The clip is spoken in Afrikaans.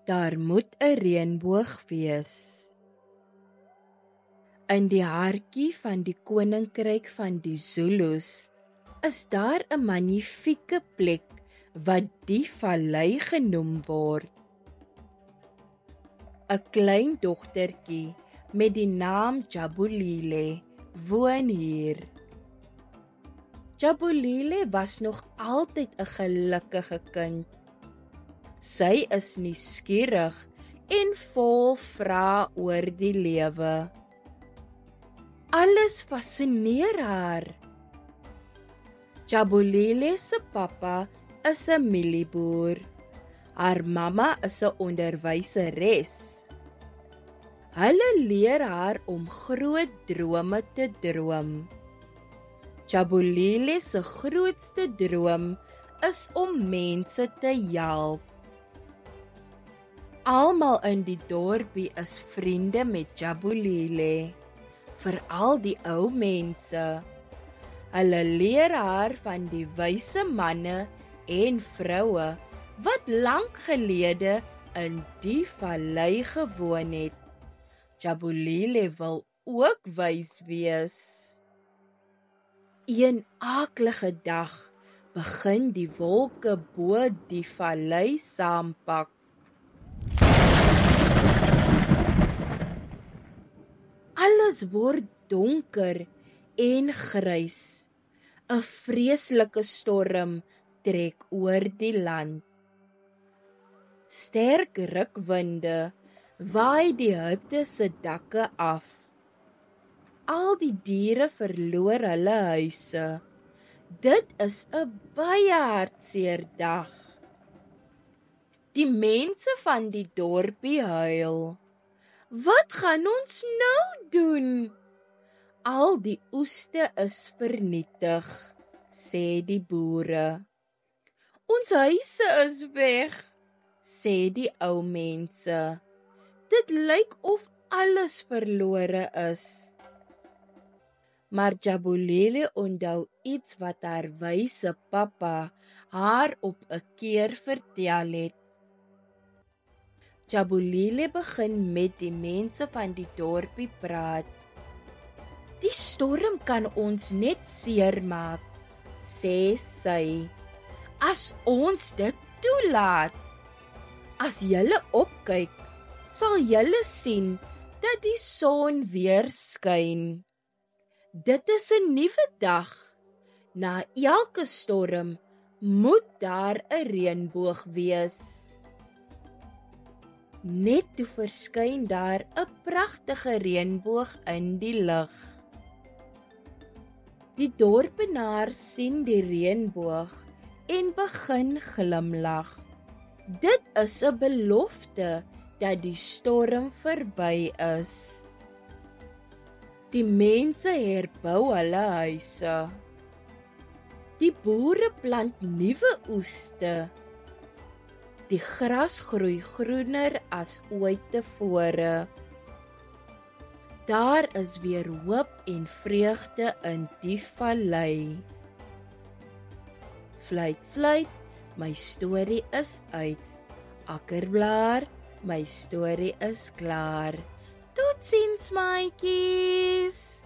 Daar moet 'n reënboog wees. In die hartjie van die koninkryk van die Zulus is daar 'n magnifieke plek wat die vallei genoem word. 'n Klein dogtertjie met die naam Jabulile woon hier. Jabulile was nog altyd 'n gelukkige kind. Sy is nuuskierig en vol vrae oor die lewe. Alles fascineer haar. Jabulile se pappa is 'n mielieboer. Haar mamma is 'n onderwyseres. Hulle leer haar om groot drome te droom. Jabulile se grootste droom is om mense te help. Almal in die dorpie is vriende met Jabulile, veral die ou mense. Hulle leer haar van die wyse manne en vroue wat lank gelede in die vallei gewoon het. Jabulile wil ook wys wees. Een aaklige dag begin die wolke bo die vallei saampak. Alles word donker en grys. 'n Vreeslike storm trek oor die land. Sterk rukwinde waai die hutte se dakke af. Al die diere verloor hulle huise. Dit is 'n baie hartseer dag. Die mense van die dorpie huil. Wat gaan ons nou doen? Al die oeste is vernietig, sê die boere. Ons huise is weg, sê die ou mense. Dit lyk of alles verlore is. Maar Jabulile onthou iets wat haar wyse pappa haar op 'n keer vertel het. Jabulile begin met die mense van die dorpie praat. Die storm kan ons net seermaak, sê sy, as ons dit toelaat. As julle opkyk, sal julle sien dat die son weer skyn. Dit is 'n nuwe dag. Na elke storm moet daar 'n reënboog wees. Net toe verskyn daar 'n pragtige reënboog in die lug. Die dorpenaars sien die reënboog en begin glimlag. Dit is 'n belofte dat die storm verby is. Die mense herbou hulle huise. Die boere plant nuwe oeste. Die gras groei groener as ooit tevore. Daar is weer hoop en vreugde in die vallei. Fluit, fluit, my storie is uit. Akkerblaar, my storie is klaar. Totsiens, maatjies!